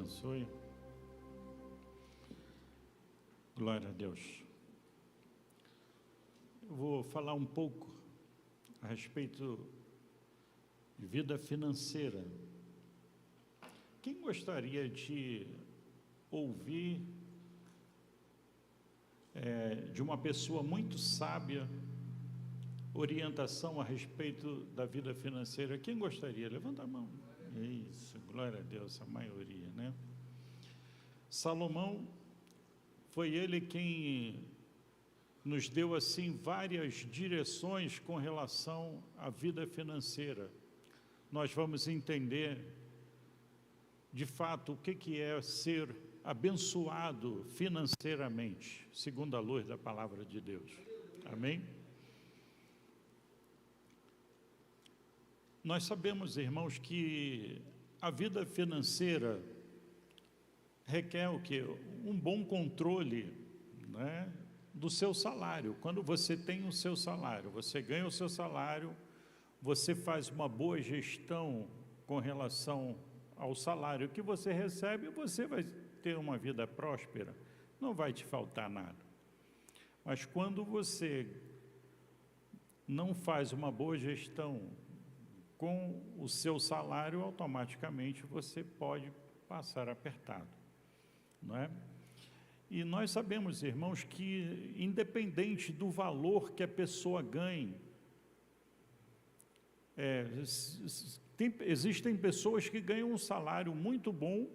abençoe. Glória a Deus. Eu vou falar um pouco a respeito de vida financeira. Quem gostaria de ouvir de uma pessoa muito sábia orientação a respeito da vida financeira? Quem gostaria? Levanta a mão. Isso, glória a Deus, a maioria, né? Salomão, foi ele quem nos deu, assim, várias direções com relação à vida financeira. Nós vamos entender, de fato, o que é ser abençoado financeiramente, segundo a luz da palavra de Deus. Amém? Nós sabemos, irmãos, que a vida financeira requer o quê? Um bom controle, né, do seu salário. Quando você tem o seu salário, você ganha o seu salário, você faz uma boa gestão com relação ao salário que você recebe, você vai ter uma vida próspera, não vai te faltar nada. Mas quando você não faz uma boa gestão com o seu salário, automaticamente você pode passar apertado, não é? E nós sabemos, irmãos, que independente do valor que a pessoa ganhe, existem pessoas que ganham um salário muito bom,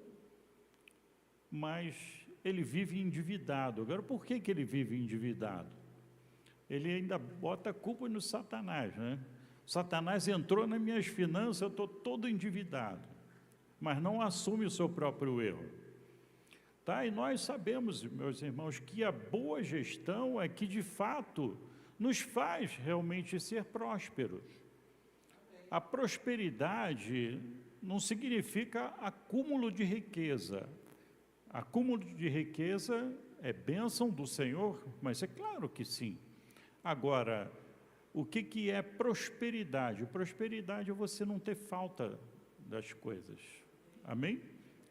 mas ele vive endividado. Agora, por que ele vive endividado? Ele ainda bota a culpa no Satanás, né? Satanás entrou nas minhas finanças, eu estou todo endividado, mas não assume o seu próprio erro. Tá? E nós sabemos, meus irmãos, que a boa gestão é que, de fato, nos faz realmente ser prósperos. A prosperidade não significa acúmulo de riqueza. Acúmulo de riqueza é bênção do Senhor, mas é claro que sim. Agora, o que é prosperidade? Prosperidade é você não ter falta das coisas. Amém?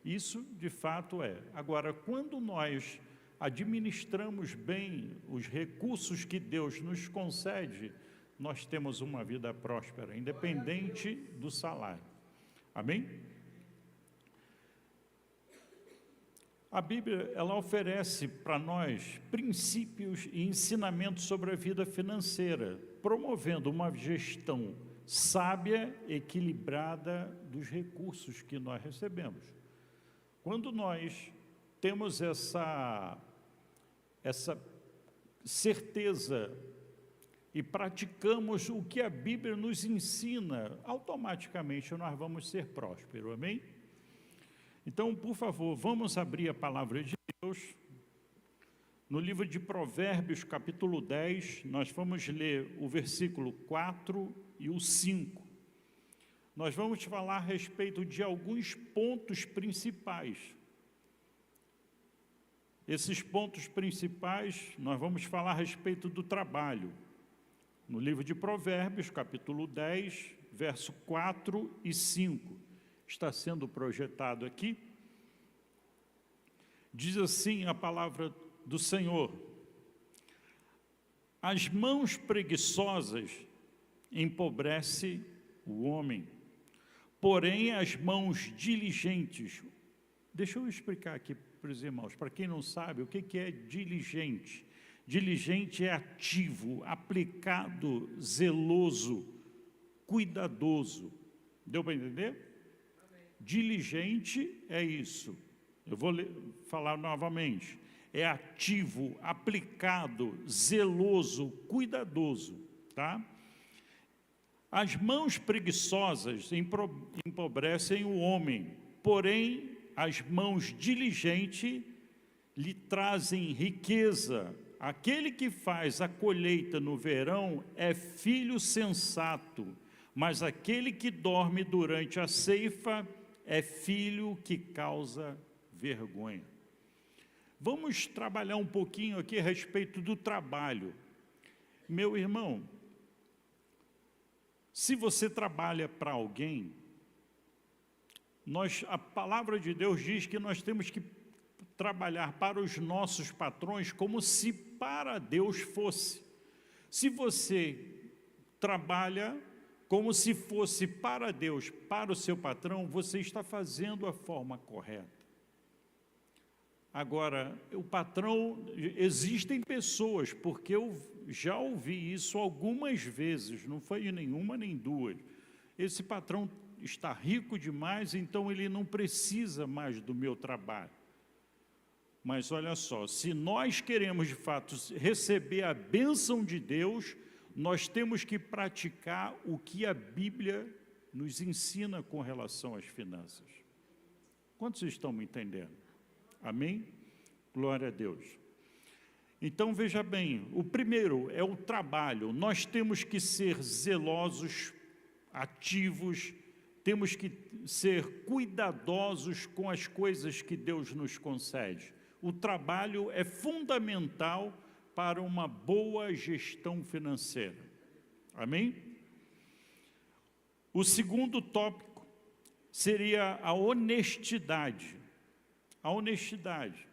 Isso, de fato, é. Agora, quando nós administramos bem os recursos que Deus nos concede, nós temos uma vida próspera, independente do salário. Amém? A Bíblia, ela oferece para nós princípios e ensinamentos sobre a vida financeira, promovendo uma gestão sábia, equilibrada dos recursos que nós recebemos. Quando nós temos essa certeza e praticamos o que a Bíblia nos ensina, automaticamente nós vamos ser prósperos, amém? Então, por favor, vamos abrir a palavra de Deus no livro de Provérbios, capítulo 10, nós vamos ler o versículo 4 e o 5. Nós vamos falar a respeito de alguns pontos principais. Esses pontos principais, nós vamos falar a respeito do trabalho. No livro de Provérbios, capítulo 10, verso 4 e 5. Está sendo projetado aqui. Diz assim a palavra do Senhor: as mãos preguiçosas empobrecem o homem, porém as mãos diligentes... Deixa eu explicar aqui para os irmãos, para quem não sabe, o que é diligente? Diligente é ativo, aplicado, zeloso, cuidadoso. Deu para entender? Diligente é isso. Eu vou falar novamente. É ativo, aplicado, zeloso, cuidadoso, tá? As mãos preguiçosas empobrecem o homem, porém as mãos diligentes lhe trazem riqueza. Aquele que faz a colheita no verão é filho sensato, mas aquele que dorme durante a ceifa é filho que causa vergonha. Vamos trabalhar um pouquinho aqui a respeito do trabalho. Meu irmão, se você trabalha para alguém, a palavra de Deus diz que nós temos que trabalhar para os nossos patrões como se para Deus fosse. Se você trabalha como se fosse para Deus, para o seu patrão, você está fazendo a forma correta. Agora, o patrão, existem pessoas, porque eu já ouvi isso algumas vezes, não foi nenhuma nem duas. Esse patrão está rico demais, então ele não precisa mais do meu trabalho. Mas olha só, se nós queremos de fato receber a bênção de Deus, nós temos que praticar o que a Bíblia nos ensina com relação às finanças. Quantos estão me entendendo? Amém? Glória a Deus. Então, veja bem, o primeiro é o trabalho. Nós temos que ser zelosos, ativos, temos que ser cuidadosos com as coisas que Deus nos concede. O trabalho é fundamental para uma boa gestão financeira. Amém? O segundo tópico seria a honestidade. A honestidade.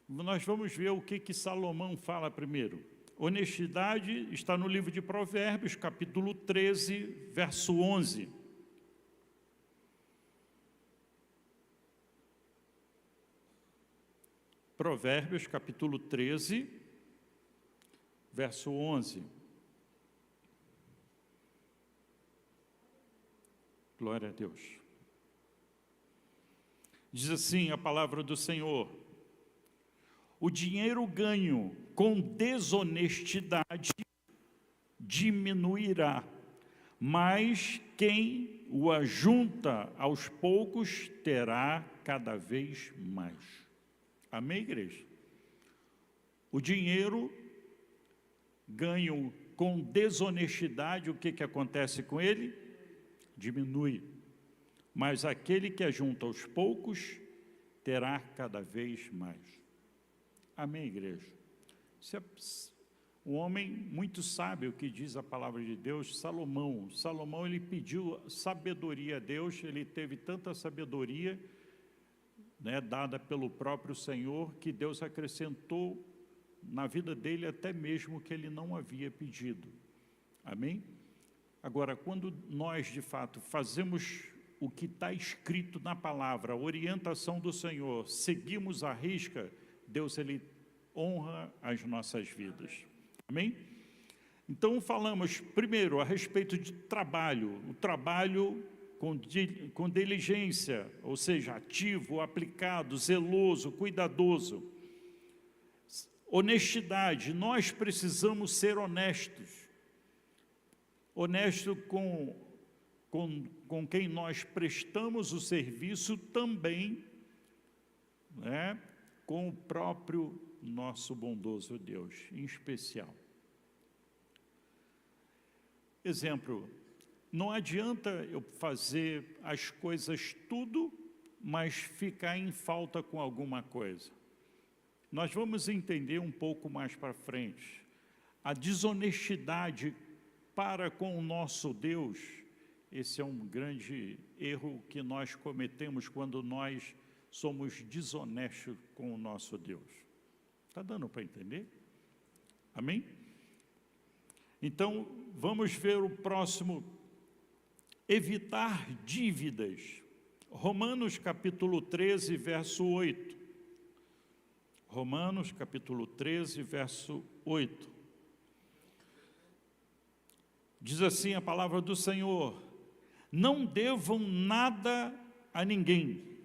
Nós vamos ver o que Salomão fala primeiro. Honestidade está no livro de Provérbios, capítulo 13, verso 11. Provérbios, capítulo 13, verso 11. Glória a Deus. Diz assim a palavra do Senhor: o dinheiro ganho com desonestidade diminuirá, mas quem o ajunta aos poucos terá cada vez mais. Amém, igreja? O dinheiro ganho com desonestidade, o que acontece com ele? Diminui. Mas aquele que ajunta aos poucos terá cada vez mais. Amém, igreja? Um homem muito sábio que diz a palavra de Deus, Salomão. Salomão, ele pediu sabedoria a Deus, ele teve tanta sabedoria, dada pelo próprio Senhor, que Deus acrescentou na vida dele até mesmo que ele não havia pedido. Amém? Agora, quando nós de fato fazemos o que está escrito na palavra, a orientação do Senhor, seguimos à risca, Deus ele honra as nossas vidas. Amém? Então falamos primeiro a respeito de trabalho, o trabalho com diligência, ou seja, ativo, aplicado, zeloso, cuidadoso. Honestidade, nós precisamos ser honestos. Honesto com quem nós prestamos o serviço também, com o próprio nosso bondoso Deus, em especial. Exemplo, não adianta eu fazer as coisas tudo, mas ficar em falta com alguma coisa. Nós vamos entender um pouco mais para frente. A desonestidade para com o nosso Deus, esse é um grande erro que nós cometemos quando nós somos desonestos com o nosso Deus. Está dando para entender? Amém? Então, vamos ver o próximo. Evitar dívidas. Romanos capítulo 13, verso 8. Romanos capítulo 13, verso 8. Diz assim a palavra do Senhor: não devam nada a ninguém,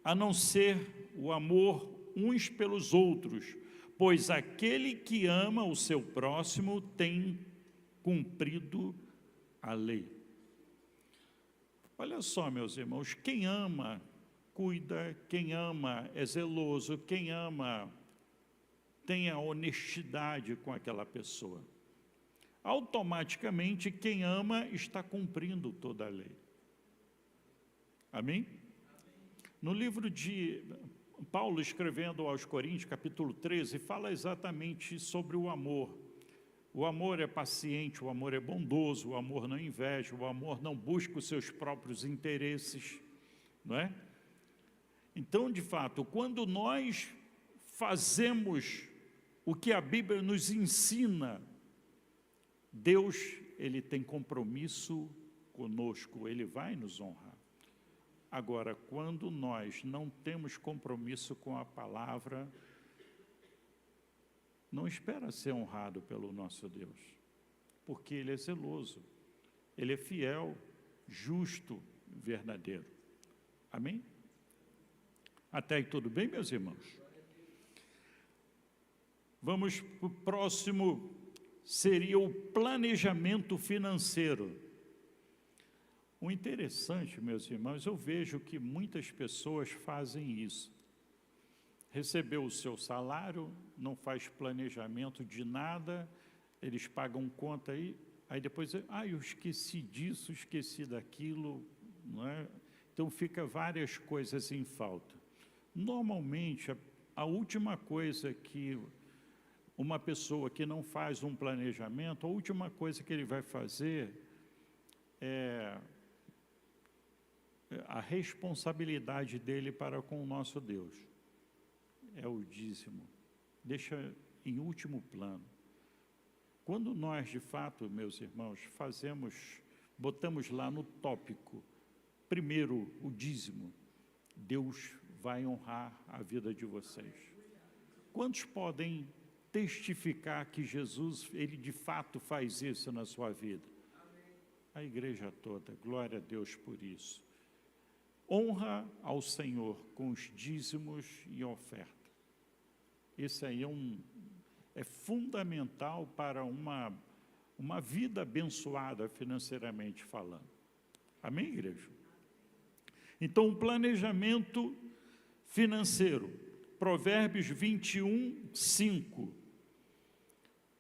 a não ser o amor uns pelos outros, pois aquele que ama o seu próximo tem cumprido a lei. Olha só, meus irmãos, quem ama, cuida, quem ama é zeloso, quem ama tem a honestidade com aquela pessoa. Automaticamente, quem ama está cumprindo toda a lei. Amém? No livro de Paulo, escrevendo aos Coríntios, capítulo 13, fala exatamente sobre o amor. O amor é paciente, o amor é bondoso, o amor não inveja, o amor não busca os seus próprios interesses, não é? Então, de fato, quando nós fazemos o que a Bíblia nos ensina, Deus, Ele tem compromisso conosco, Ele vai nos honrar. Agora, quando nós não temos compromisso com a palavra, não espera ser honrado pelo nosso Deus, porque Ele é zeloso, Ele é fiel, justo, verdadeiro. Amém? Até aí tudo bem, meus irmãos? Vamos para o próximo, seria o planejamento financeiro. O interessante, meus irmãos, eu vejo que muitas pessoas fazem isso. Recebeu o seu salário, não faz planejamento de nada, eles pagam conta aí depois, eu esqueci disso, esqueci daquilo, não é? Então fica várias coisas em falta. Normalmente, a última coisa que uma pessoa que não faz um planejamento, a última coisa que ele vai fazer é a responsabilidade dele para com o nosso Deus. É o dízimo. Deixa em último plano. Quando nós, de fato, meus irmãos, botamos lá no tópico, primeiro o dízimo, Deus vai honrar a vida de vocês. Quantos podem testificar que Jesus, Ele de fato faz isso na sua vida? A igreja toda, glória a Deus por isso. Honra ao Senhor com os dízimos e oferta. Isso aí é fundamental para uma vida abençoada financeiramente falando. Amém, igreja? Então, o planejamento financeiro, Provérbios 21, 5.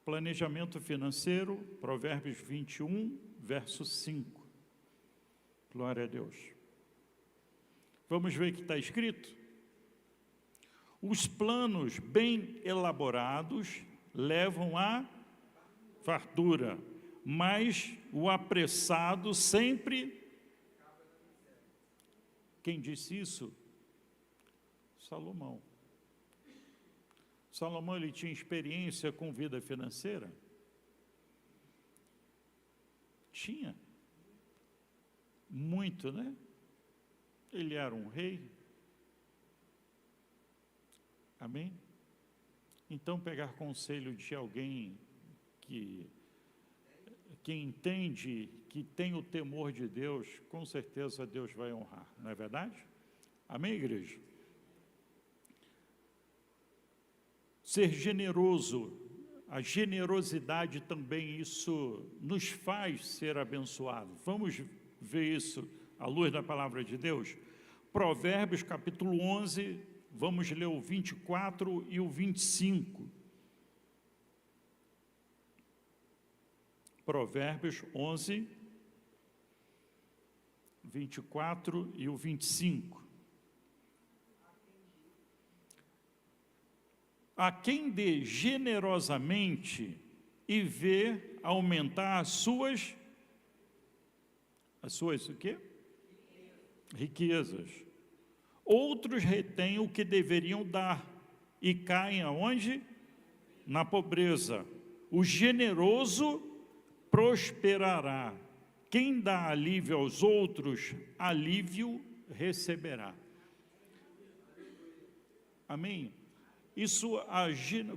Planejamento financeiro, Provérbios 21, verso 5. Glória a Deus. Vamos ver o que está escrito? Os planos bem elaborados levam à fartura, mas o apressado sempre... Quem disse isso? Salomão. Salomão, ele tinha experiência com vida financeira? Tinha. Muito, né? Ele era um rei. Amém? Então, pegar conselho de alguém que entende, que tem o temor de Deus, com certeza Deus vai honrar, não é verdade? Amém, igreja? Ser generoso, a generosidade também, isso nos faz ser abençoados. Vamos ver isso à luz da palavra de Deus? Provérbios, capítulo 11, vamos ler o 24 e o 25. Provérbios 11, 24 e o 25. A quem dê generosamente e vê aumentar as suas o quê? Riquezas. Outros retêm o que deveriam dar e caem aonde? Na pobreza. O generoso prosperará. Quem dá alívio aos outros, alívio receberá. Amém? Isso,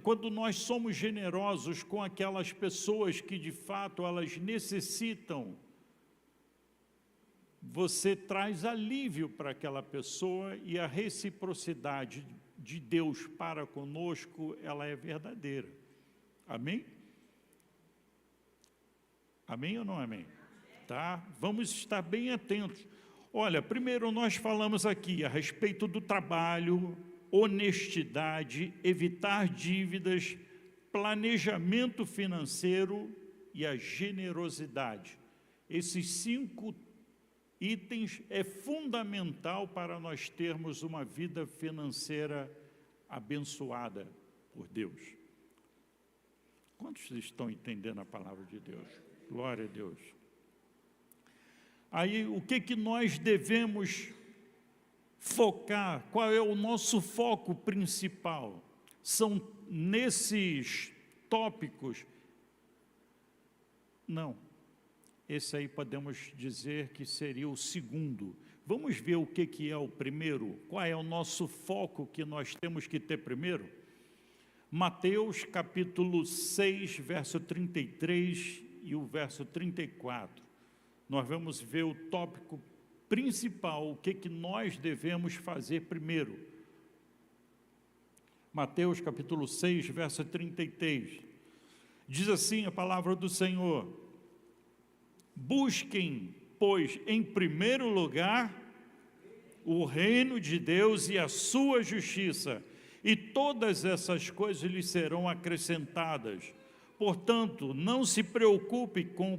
quando nós somos generosos com aquelas pessoas que de fato elas necessitam, você traz alívio para aquela pessoa e a reciprocidade de Deus para conosco, ela é verdadeira. Amém? Amém ou não amém? Tá? Vamos estar bem atentos. Olha, primeiro nós falamos aqui a respeito do trabalho, honestidade, evitar dívidas, planejamento financeiro e a generosidade. Esses 5 itens é fundamental para nós termos uma vida financeira abençoada por Deus. Quantos estão entendendo a palavra de Deus? Glória a Deus. Aí, o que nós devemos focar? Qual é o nosso foco principal? São nesses tópicos? Não. Esse aí podemos dizer que seria o segundo. Vamos ver o que é o primeiro? Qual é o nosso foco que nós temos que ter primeiro? Mateus capítulo 6, verso 33 e o verso 34. Nós vamos ver o tópico principal, o que nós devemos fazer primeiro. Mateus capítulo 6, verso 33. Diz assim a palavra do Senhor: busquem, pois, em primeiro lugar, o reino de Deus e a sua justiça, e todas essas coisas lhes serão acrescentadas. Portanto, não se preocupe com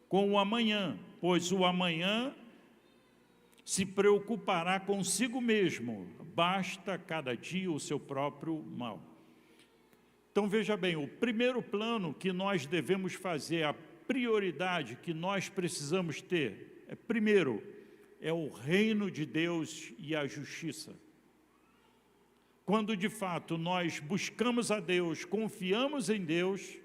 o amanhã, pois o amanhã se preocupará consigo mesmo, basta cada dia o seu próprio mal. Então veja bem, o primeiro plano que nós devemos fazer, a prioridade que nós precisamos ter, primeiro, é o reino de Deus e a justiça. Quando de fato nós buscamos a Deus, confiamos em Deus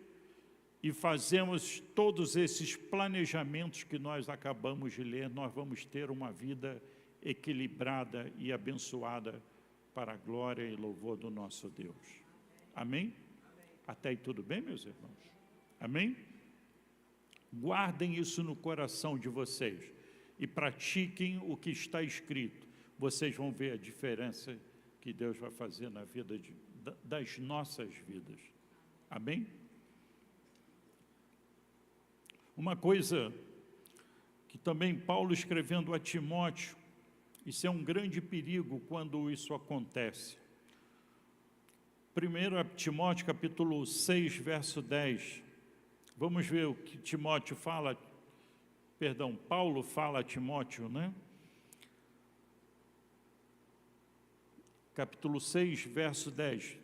e fazemos todos esses planejamentos que nós acabamos de ler, nós vamos ter uma vida equilibrada e abençoada para a glória e louvor do nosso Deus. Amém? Até aí tudo bem, meus irmãos? Amém? Guardem isso no coração de vocês e pratiquem o que está escrito. Vocês vão ver a diferença que Deus vai fazer na vida das nossas vidas. Amém? Uma coisa que também Paulo escrevendo a Timóteo, isso é um grande perigo quando isso acontece. 1 Timóteo capítulo 6, verso 10. Vamos ver o que Paulo fala a Timóteo, né? Capítulo 6, verso 10.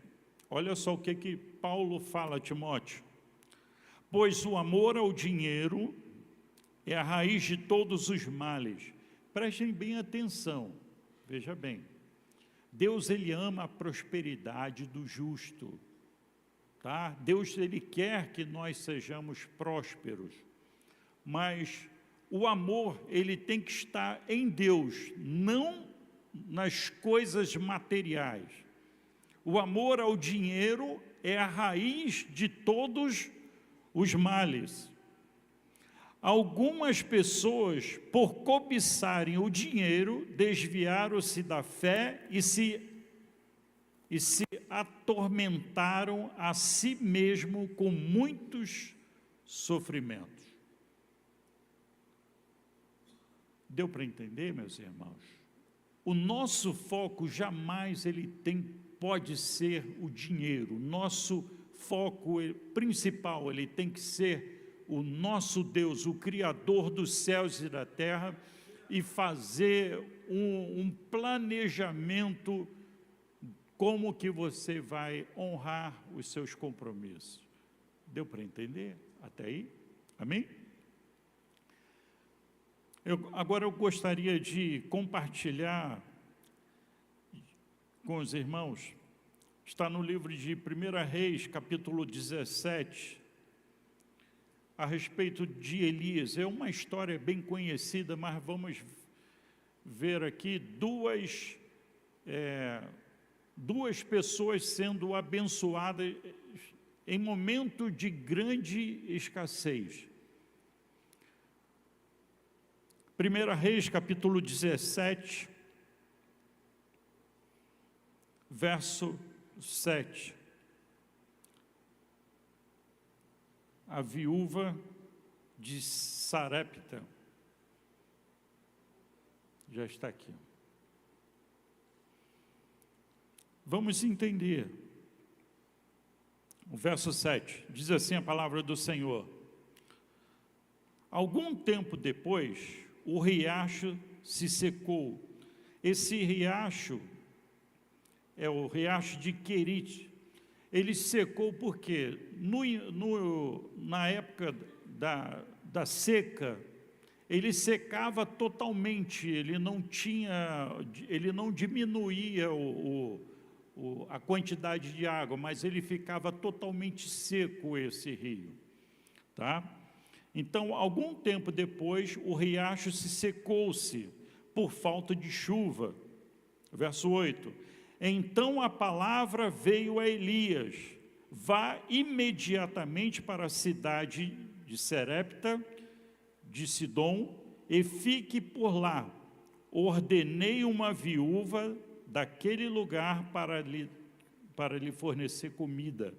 Olha só o que Paulo fala a Timóteo. Pois o amor ao dinheiro é a raiz de todos os males. Prestem bem atenção, veja bem. Deus, Ele ama a prosperidade do justo, tá? Deus, Ele quer que nós sejamos prósperos, mas o amor, ele tem que estar em Deus, não nas coisas materiais. O amor ao dinheiro é a raiz de todos os males. Algumas pessoas, por cobiçarem o dinheiro, desviaram-se da fé e se atormentaram a si mesmo com muitos sofrimentos. Deu para entender, meus irmãos? O nosso foco jamais pode ser o dinheiro. Nosso foco principal, ele tem que ser o nosso Deus, o Criador dos céus e da terra, e fazer um planejamento como que você vai honrar os seus compromissos. Deu para entender até aí? Amém? Agora eu gostaria de compartilhar com os irmãos, está no livro de 1 Reis, capítulo 17, a respeito de Elias. É uma história bem conhecida, mas vamos ver aqui duas pessoas sendo abençoadas em momento de grande escassez. 1 Reis, capítulo 17, verso 7. A viúva de Sarepta, já está aqui. Vamos entender. O verso 7, diz assim a palavra do Senhor. Algum tempo depois, o riacho se secou. Esse riacho é o riacho de Querite. ele secou porque na época da seca, ele secava totalmente, ele não diminuía a quantidade de água, mas ele ficava totalmente seco, esse rio, tá? Então, algum tempo depois, o riacho se secou-se por falta de chuva. Verso 8, então a palavra veio a Elias, vá imediatamente para a cidade de Serepta, de Sidom, e fique por lá. Ordenei uma viúva daquele lugar para lhe fornecer comida.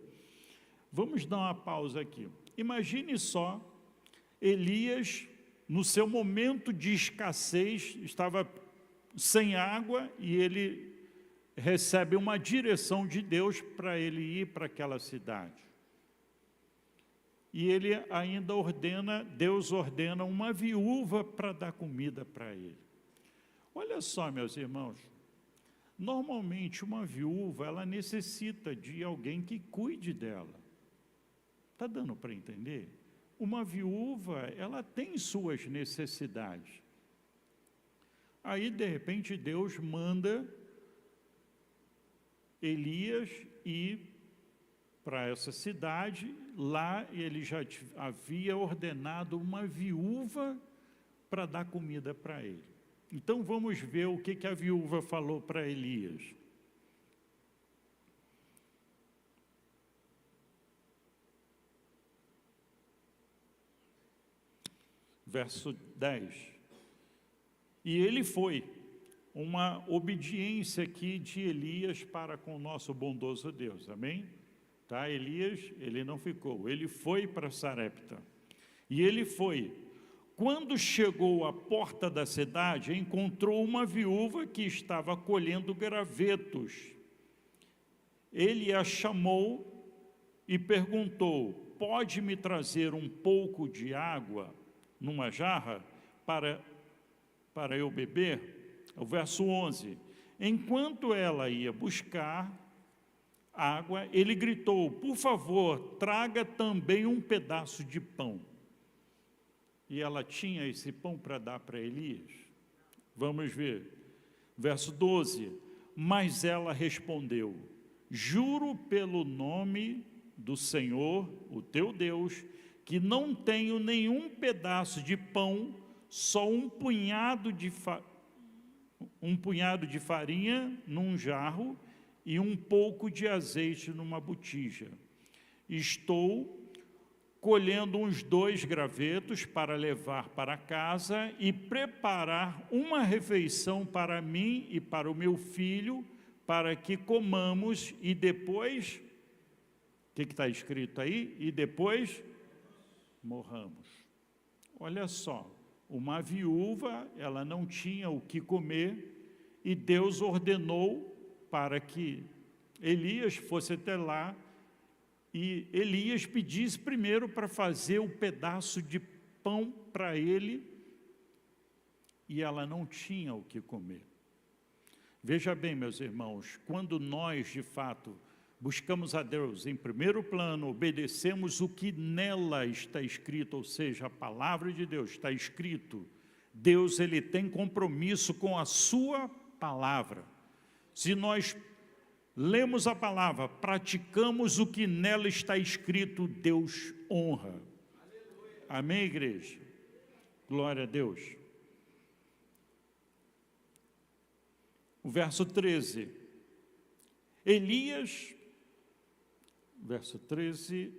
Vamos dar uma pausa aqui. Imagine só, Elias, no seu momento de escassez, estava sem água e ele recebe uma direção de Deus para ele ir para aquela cidade. E ele ainda Deus ordena uma viúva para dar comida para ele. Olha só, meus irmãos, normalmente uma viúva, ela necessita de alguém que cuide dela. Está dando para entender? Uma viúva, ela tem suas necessidades. Aí, de repente, Deus manda Elias ir para essa cidade. Lá ele já havia ordenado uma viúva para dar comida para ele. Então vamos ver o que a viúva falou para Elias. Verso 10. E ele foi, uma obediência aqui de Elias para com o nosso bondoso Deus, amém? Tá? Elias, ele não ficou, ele foi para Sarepta. E ele foi. Quando chegou à porta da cidade, encontrou uma viúva que estava colhendo gravetos. Ele a chamou e perguntou, pode me trazer um pouco de água numa jarra para eu beber? O verso 11, enquanto ela ia buscar água, ele gritou, por favor, traga também um pedaço de pão. E ela tinha esse pão para dar para Elias? Vamos ver. Verso 12, mas ela respondeu, juro pelo nome do Senhor, o teu Deus, que não tenho nenhum pedaço de pão, só um punhado de farinha num jarro e um pouco de azeite numa botija. Estou colhendo uns 2 gravetos para levar para casa e preparar uma refeição para mim e para o meu filho, para que comamos e depois, o que está escrito aí? E depois morramos. Olha só, uma viúva, ela não tinha o que comer e Deus ordenou para que Elias fosse até lá e Elias pedisse primeiro para fazer um pedaço de pão para ele e ela não tinha o que comer. Veja bem, meus irmãos, quando nós, de fato, buscamos a Deus em primeiro plano, obedecemos o que nela está escrito, ou seja, a palavra de Deus está escrito, Deus ele tem compromisso com a sua palavra. Se nós lemos a palavra, praticamos o que nela está escrito, Deus honra. Amém, igreja? Glória a Deus. O verso 13. Verso 13.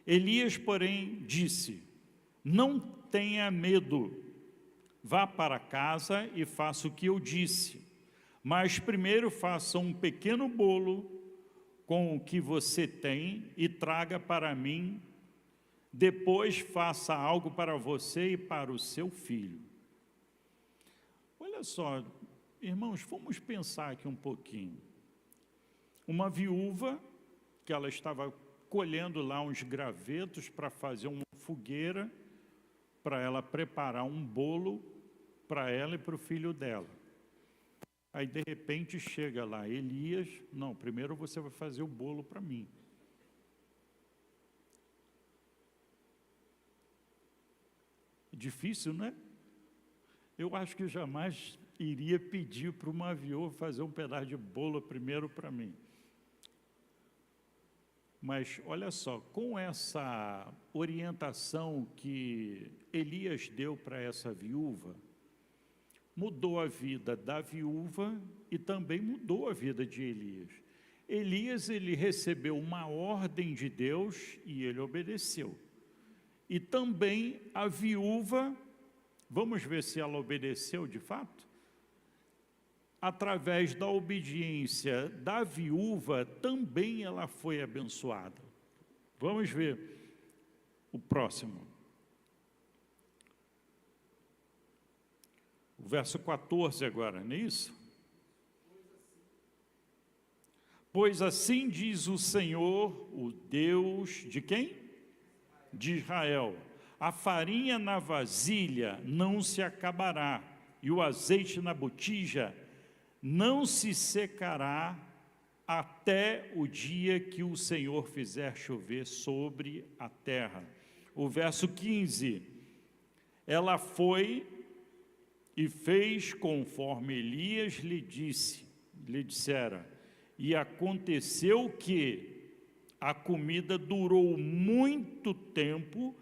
Elias, porém, disse, não tenha medo, vá para casa e faça o que eu disse. Mas primeiro faça um pequeno bolo com o que você tem e traga para mim. Depois faça algo para você e para o seu filho. Olha só, irmãos, vamos pensar aqui um pouquinho. Uma viúva, que ela estava colhendo lá uns gravetos para fazer uma fogueira, para ela preparar um bolo para ela e para o filho dela. Aí, de repente, chega lá Elias, não, primeiro você vai fazer o bolo para mim. Difícil, não é? Eu acho que jamais iria pedir para uma viúva fazer um pedaço de bolo primeiro para mim. Mas, olha só, com essa orientação que Elias deu para essa viúva, mudou a vida da viúva e também mudou a vida de Elias. Elias, ele recebeu uma ordem de Deus e ele obedeceu. E também a viúva, vamos ver se ela obedeceu de fato? Através da obediência da viúva, também ela foi abençoada. Vamos ver o próximo. O verso 14 agora, não é isso? Pois assim diz o Senhor, o Deus de quem? De Israel. A farinha na vasilha não se acabará, e o azeite na botija não se secará até o dia que o Senhor fizer chover sobre a terra. O verso 15, ela foi e fez conforme Elias lhe dissera, e aconteceu que a comida durou muito tempo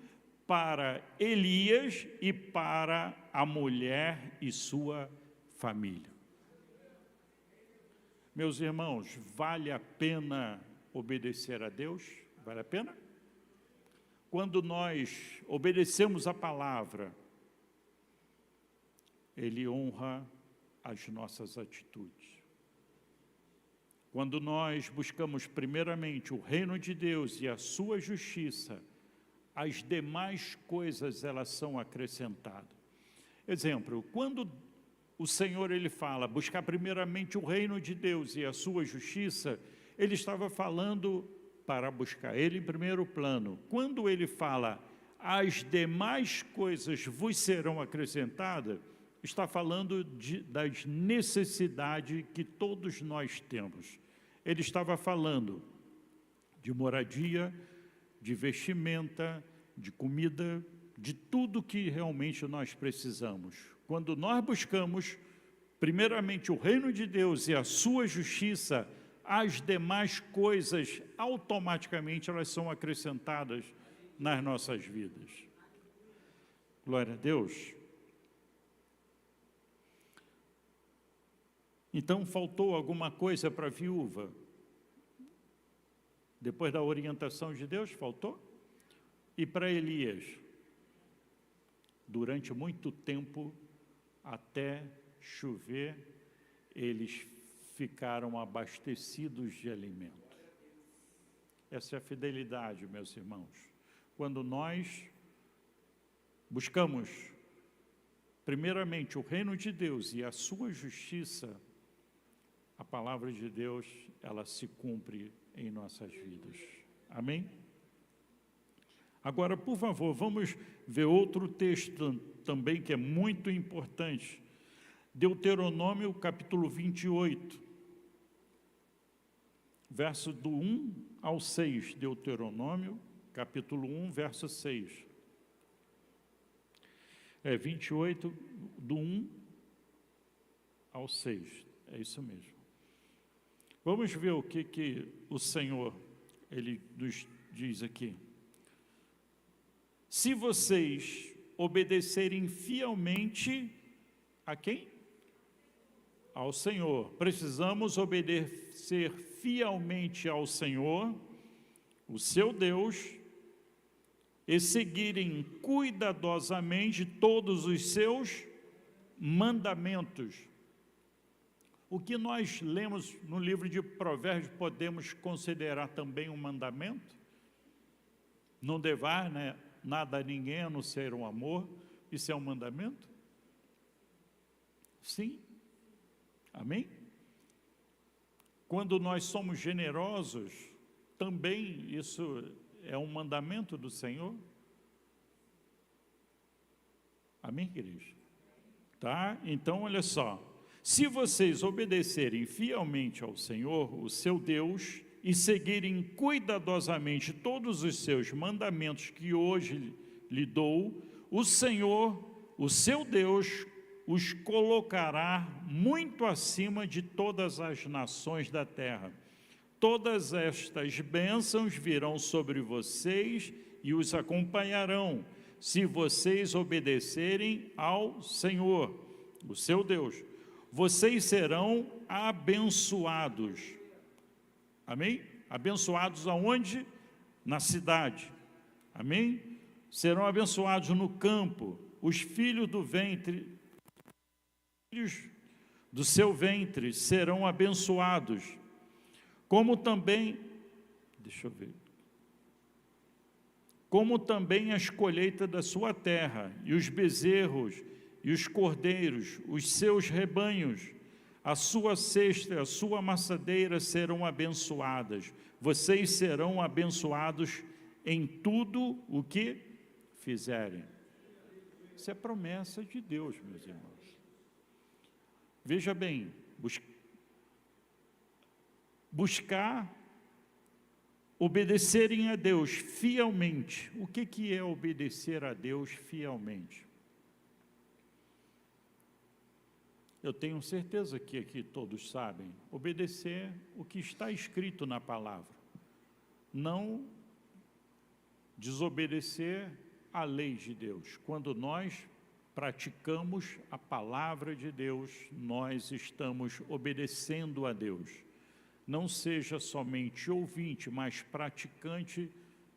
para Elias e para a mulher e sua família. Meus irmãos, vale a pena obedecer a Deus? Vale a pena? Quando nós obedecemos a palavra, Ele honra as nossas atitudes. Quando nós buscamos primeiramente o reino de Deus e a sua justiça, as demais coisas elas são acrescentadas. Exemplo, quando o Senhor, Ele fala, buscar primeiramente o reino de Deus e a sua justiça, Ele estava falando para buscar Ele em primeiro plano. Quando Ele fala, as demais coisas vos serão acrescentadas, está falando das necessidades que todos nós temos. Ele estava falando de moradia, de vestimenta, de comida, de tudo que realmente nós precisamos. Quando nós buscamos, primeiramente, o reino de Deus e a sua justiça, as demais coisas, automaticamente, elas são acrescentadas nas nossas vidas. Glória a Deus. Então, faltou alguma coisa para a viúva? Depois da orientação de Deus, faltou? E para Elias? Durante muito tempo, até chover, eles ficaram abastecidos de alimento. Essa é a fidelidade, meus irmãos. Quando nós buscamos, primeiramente, o reino de Deus e a sua justiça, a palavra de Deus, ela se cumpre em nossas vidas. Amém? Agora, por favor, vamos ver outro texto também que é muito importante. Deuteronômio, capítulo 28, verso do 1 ao 6. Deuteronômio, capítulo 1, verso 6. 28, do 1 ao 6. É isso mesmo. Vamos ver o que o Senhor, Ele nos diz aqui. Se vocês obedecerem fielmente a quem? Ao Senhor. Precisamos obedecer fielmente ao Senhor, o seu Deus, e seguirem cuidadosamente todos os seus mandamentos. O que nós lemos no livro de Provérbios podemos considerar também um mandamento? Não devar, né, nada a ninguém a não ser um amor. Isso é um mandamento? Sim. Amém? Quando nós somos generosos, também isso é um mandamento do Senhor? Amém, queridos? Tá? Então, olha só. Se vocês obedecerem fielmente ao Senhor, o seu Deus, e seguirem cuidadosamente todos os seus mandamentos que hoje lhe dou, o Senhor, o seu Deus, os colocará muito acima de todas as nações da terra. Todas estas bênçãos virão sobre vocês e os acompanharão, se vocês obedecerem ao Senhor, o seu Deus. Vocês serão abençoados. Amém? Abençoados aonde? Na cidade. Amém? Serão abençoados no campo. Os filhos do ventre, filhos do seu ventre serão abençoados. Como também, deixa eu ver, como também as colheitas da sua terra, e os bezerros, e os cordeiros, os seus rebanhos, a sua cesta e a sua amassadeira serão abençoadas. Vocês serão abençoados em tudo o que fizerem. Isso é promessa de Deus, meus irmãos. Veja bem, buscar obedecerem a Deus fielmente. O que é obedecer a Deus fielmente? Eu tenho certeza que aqui todos sabem. Obedecer o que está escrito na palavra. Não desobedecer a lei de Deus. Quando nós praticamos a palavra de Deus, nós estamos obedecendo a Deus. Não seja somente ouvinte, mas praticante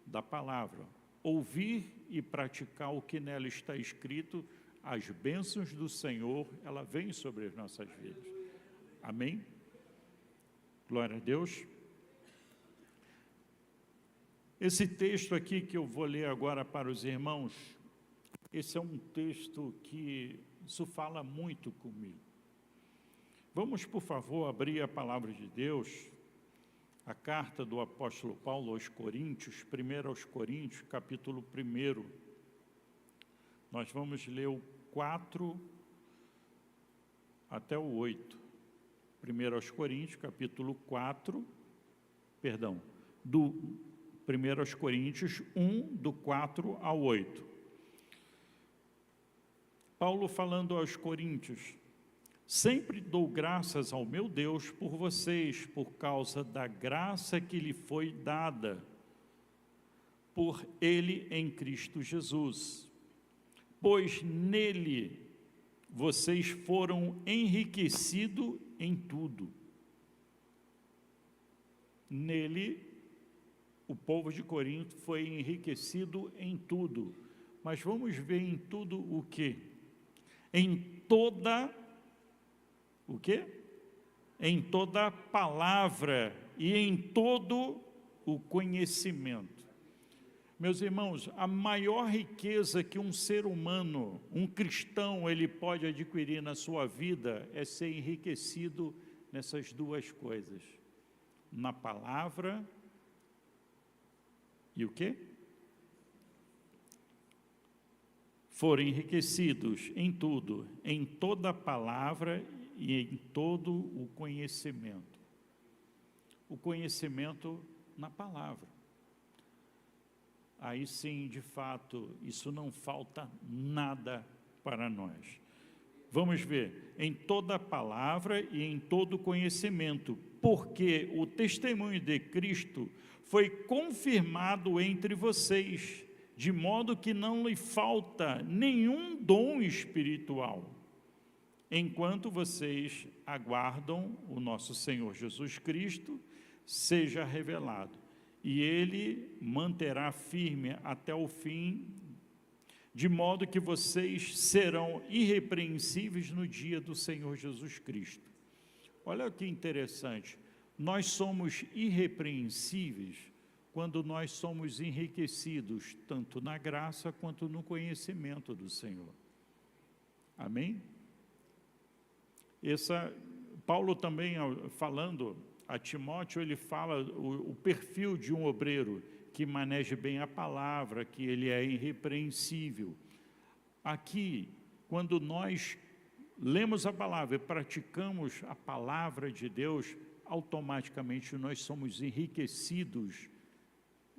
da palavra. Ouvir e praticar o que nela está escrito, as bênçãos do Senhor, ela vem sobre as nossas vidas. Amém? Glória a Deus. Esse texto aqui que eu vou ler agora para os irmãos, esse é um texto que isso fala muito comigo. Vamos, por favor, abrir a palavra de Deus, a carta do apóstolo Paulo aos Coríntios, 1 aos Coríntios, capítulo 1. Nós vamos ler o 4 até o 8. 1 aos Coríntios, capítulo 4, perdão, do 1 aos Coríntios 1, do 4 ao 8. Paulo falando aos Coríntios: sempre dou graças ao meu Deus por vocês, por causa da graça que lhe foi dada por Ele em Cristo Jesus. Pois nele vocês foram enriquecidos em tudo. Nele, o povo de Corinto foi enriquecido em tudo. Mas vamos ver em tudo o quê? Em toda, o quê? Em toda palavra e em todo o conhecimento. Meus irmãos, a maior riqueza que um ser humano, um cristão, ele pode adquirir na sua vida é ser enriquecido nessas duas coisas. Na palavra e o quê? Foram enriquecidos em tudo, em toda a palavra e em todo o conhecimento. O conhecimento na palavra. Aí sim, de fato, isso não falta nada para nós. Vamos ver, em toda a palavra e em todo o conhecimento, porque o testemunho de Cristo foi confirmado entre vocês, de modo que não lhe falta nenhum dom espiritual, enquanto vocês aguardam o nosso Senhor Jesus Cristo seja revelado. E Ele manterá firme até o fim, de modo que vocês serão irrepreensíveis no dia do Senhor Jesus Cristo. Olha que interessante, nós somos irrepreensíveis quando nós somos enriquecidos, tanto na graça quanto no conhecimento do Senhor. Amém? Paulo também, falando a Timóteo, ele fala o perfil de um obreiro que maneja bem a palavra, que ele é irrepreensível. Aqui, quando nós lemos a palavra e praticamos a palavra de Deus, automaticamente nós somos enriquecidos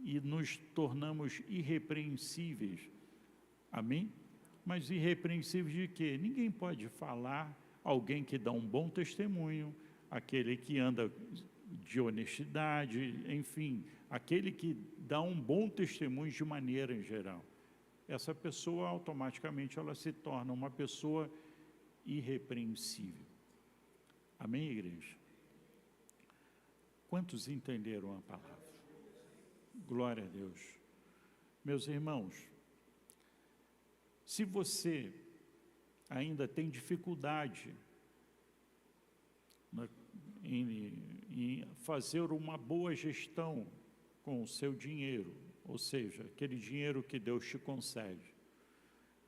e nos tornamos irrepreensíveis. Amém? Mas irrepreensíveis de quê? Ninguém pode falar, alguém que dá um bom testemunho, aquele que anda de honestidade, enfim, aquele que dá um bom testemunho de maneira em geral. Essa pessoa, automaticamente, ela se torna uma pessoa irrepreensível. Amém, igreja? Quantos entenderam a palavra? Glória a Deus. Meus irmãos, se você ainda tem dificuldade em fazer uma boa gestão com o seu dinheiro, ou seja, aquele dinheiro que Deus te concede,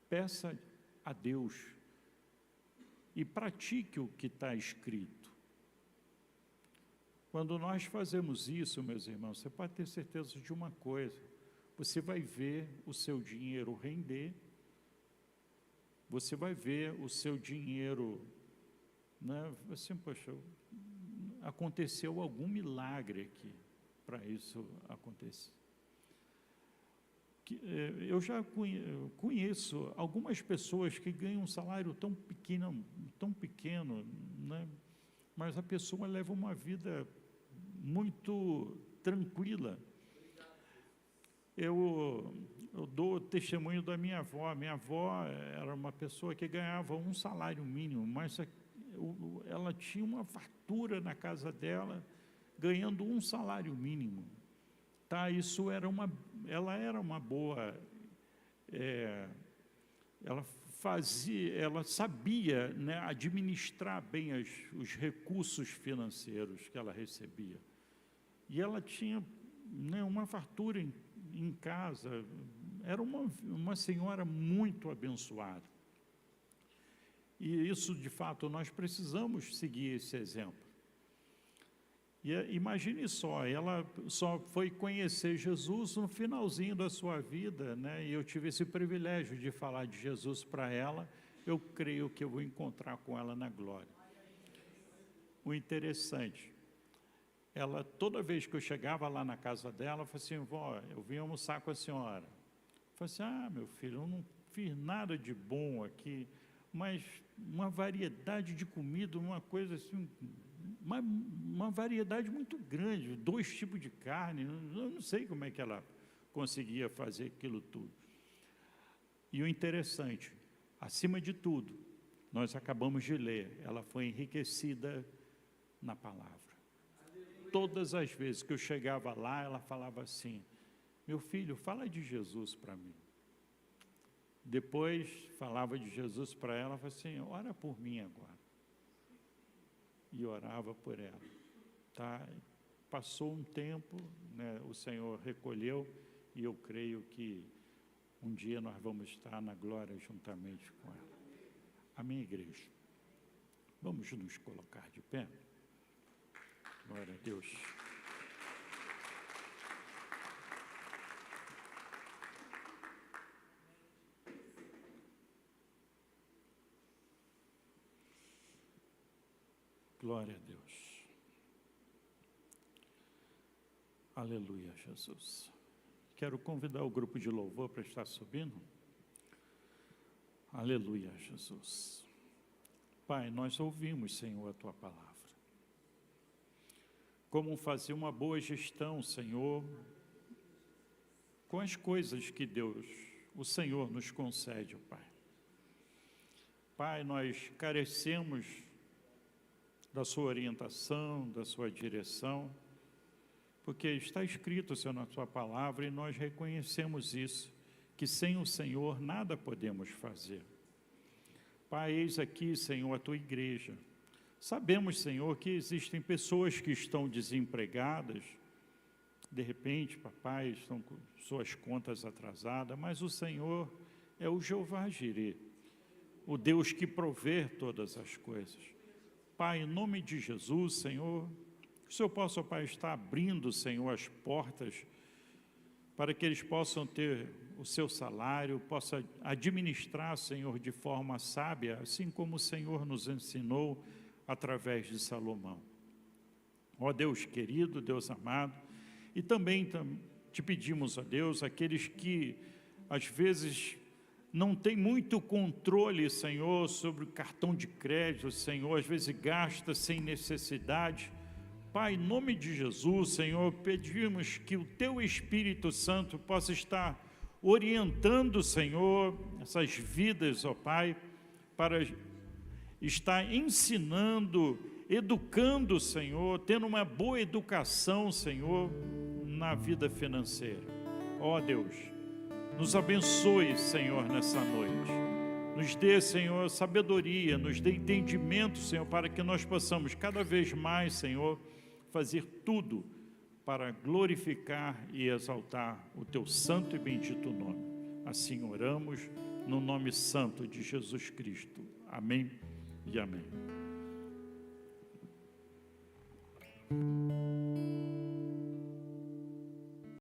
peça a Deus e pratique o que está escrito. Quando nós fazemos isso, meus irmãos, você pode ter certeza de uma coisa: você vai ver o seu dinheiro render, você vai ver o seu dinheiro, né, assim, poxa, aconteceu algum milagre aqui para isso acontecer. Eu já conheço algumas pessoas que ganham um salário tão pequeno, né? Mas a pessoa leva uma vida muito tranquila. Eu dou testemunho da minha avó. Minha avó era uma pessoa que ganhava um salário mínimo, mas ela tinha uma fartura na casa dela, ganhando um salário mínimo. Tá, isso ela era uma boa, ela sabia, né, administrar bem os recursos financeiros que ela recebia. E ela tinha, né, uma fartura em casa, era uma senhora muito abençoada. E isso, de fato, nós precisamos seguir esse exemplo. E imagine só, ela só foi conhecer Jesus no finalzinho da sua vida, né? E eu tive esse privilégio de falar de Jesus para ela. Eu creio que eu vou encontrar com ela na glória. O interessante, ela, toda vez que eu chegava lá na casa dela, eu falei assim: vó, eu vim almoçar com a senhora. Eu falei assim: ah, meu filho, eu não fiz nada de bom aqui, mas uma variedade de comida, uma coisa assim, uma variedade muito grande, 2 tipos de carne, eu não sei como é que ela conseguia fazer aquilo tudo. E o interessante, acima de tudo, nós acabamos de ler, ela foi enriquecida na palavra. Todas as vezes que eu chegava lá, ela falava assim: meu filho, fala de Jesus para mim. Depois falava de Jesus para ela, falava assim: ora por mim agora. E orava por ela. Tá? Passou um tempo, né, o Senhor recolheu, e eu creio que um dia nós vamos estar na glória juntamente com ela. Amém, igreja? Vamos nos colocar de pé. Glória a Deus. Glória a Deus. Aleluia, Jesus. Quero convidar o grupo de louvor para estar subindo. Aleluia, Jesus. Pai, nós ouvimos, Senhor, a Tua palavra. Como fazer uma boa gestão, Senhor, com as coisas que Deus, o Senhor, nos concede, Pai. Pai, nós carecemos da Sua orientação, da Sua direção, porque está escrito, Senhor, na Sua palavra, e nós reconhecemos isso, que sem o Senhor nada podemos fazer. Pai, eis aqui, Senhor, a Tua igreja. Sabemos, Senhor, que existem pessoas que estão desempregadas, de repente, papai, estão com suas contas atrasadas, mas o Senhor é o Jeová Jirê, o Deus que provê todas as coisas. Pai, em nome de Jesus, Senhor, que o Senhor possa, Pai, estar abrindo, Senhor, as portas para que eles possam ter o seu salário, possa administrar, Senhor, de forma sábia, assim como o Senhor nos ensinou através de Salomão. Ó Deus querido, Deus amado, e também te pedimos, ó Deus, aqueles que às vezes não tem muito controle, Senhor, sobre o cartão de crédito, Senhor, às vezes gasta sem necessidade. Pai, em nome de Jesus, Senhor, pedimos que o Teu Espírito Santo possa estar orientando, Senhor, essas vidas, ó Pai, para estar ensinando, educando, Senhor, tendo uma boa educação, Senhor, na vida financeira. Ó Deus, nos abençoe, Senhor, nessa noite. Nos dê, Senhor, sabedoria, nos dê entendimento, Senhor, para que nós possamos cada vez mais, Senhor, fazer tudo para glorificar e exaltar o Teu santo e bendito nome. Assim oramos, no nome santo de Jesus Cristo. Amém e amém.